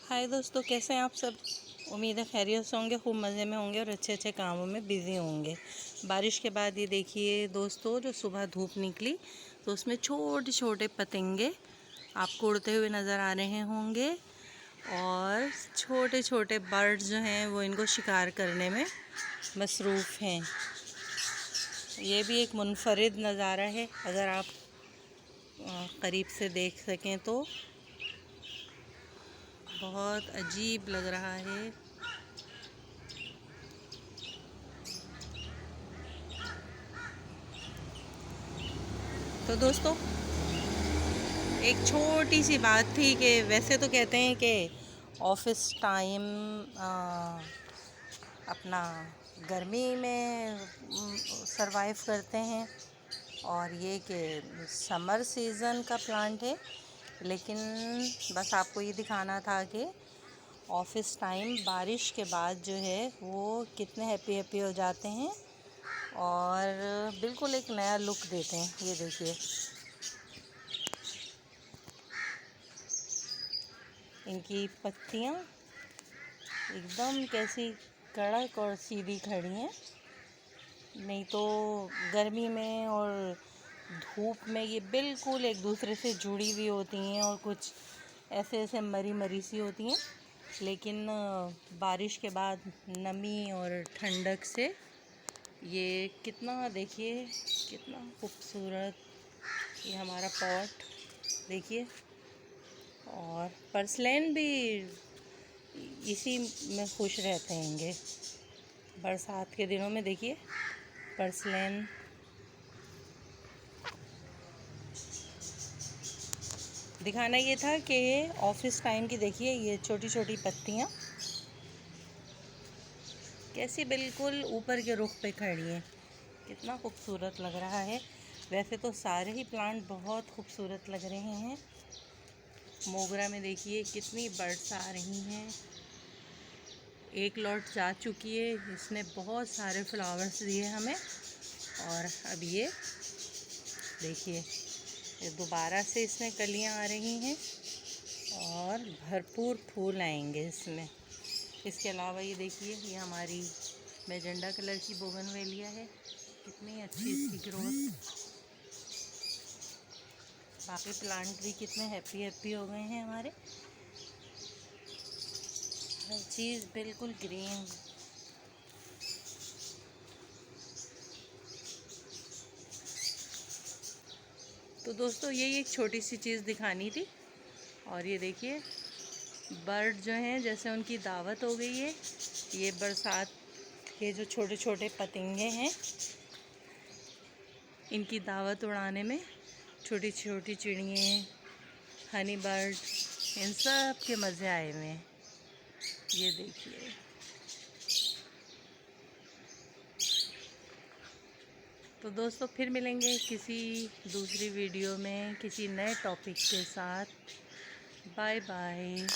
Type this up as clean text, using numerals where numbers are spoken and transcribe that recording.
हाय दोस्तों, कैसे हैं आप सब। उम्मीद है खैरियत से होंगे, खूब मज़े में होंगे और अच्छे अच्छे कामों में बिज़ी होंगे। बारिश के बाद ये देखिए दोस्तों, जो सुबह धूप निकली तो उसमें छोटे छोटे पतंगे आपको उड़ते हुए नज़र आ रहे होंगे और छोटे छोटे बर्ड्स जो हैं वो इनको शिकार करने में मसरूफ़ हैं। ये भी एक मुनफरिद नज़ारा है, अगर आप करीब से देख सकें तो बहुत अजीब लग रहा है। तो दोस्तों, एक छोटी सी बात थी कि वैसे तो कहते हैं कि ऑफिस टाइम अपना गर्मी में सरवाइव करते हैं और ये कि समर सीज़न का प्लांट है, लेकिन बस आपको ये दिखाना था कि ऑफिस टाइम बारिश के बाद जो है वो कितने हैप्पी हैप्पी हो जाते हैं और बिल्कुल एक नया लुक देते हैं। ये देखिए, इनकी पत्तियाँ एकदम कैसी कड़क और सीधी खड़ी हैं। नहीं तो गर्मी में और धूप में ये बिल्कुल एक दूसरे से जुड़ी हुई होती हैं और कुछ ऐसे ऐसे मरी मरी सी होती हैं, लेकिन बारिश के बाद नमी और ठंडक से ये कितना, देखिए कितना खूबसूरत ये हमारा पॉट देखिए। और पर्सलेन भी इसी में खुश रहते हैंगे बरसात के दिनों में। देखिए पर्सलेन दिखाना ये था कि ऑफिस टाइम की देखिए ये छोटी छोटी पत्तियाँ कैसी बिल्कुल ऊपर के रुख पे खड़ी हैं, कितना खूबसूरत लग रहा है। वैसे तो सारे ही प्लांट बहुत खूबसूरत लग रहे हैं। मोगरा में देखिए कितनी बर्ड्स आ रही हैं, एक लॉट जा चुकी है, इसने बहुत सारे फ्लावर्स दिए हमें। और अब ये देखिए, ये दोबारा से इसमें कलियां आ रही हैं और भरपूर फूल आएंगे इसमें। इसके अलावा ये देखिए, ये हमारी मैजेंडा कलर की बोगनवेलिया है, कितनी अच्छी इसकी ग्रोथ। बाकी प्लांट भी कितने हैप्पी हैप्पी हो गए हैं हमारे, हर चीज़ बिल्कुल ग्रीन। तो दोस्तों, यही एक छोटी सी चीज़ दिखानी थी। और ये देखिए बर्ड जो हैं, जैसे उनकी दावत हो गई है। ये बरसात के जो छोटे छोटे पतंगे हैं, इनकी दावत उड़ाने में छोटी छोटी चिड़ियाँ, हनी बर्ड, इन सब के मज़े आए हुए हैं। ये देखिए। तो दोस्तों, फिर मिलेंगे किसी दूसरी वीडियो में किसी नए टॉपिक के साथ। Bye bye.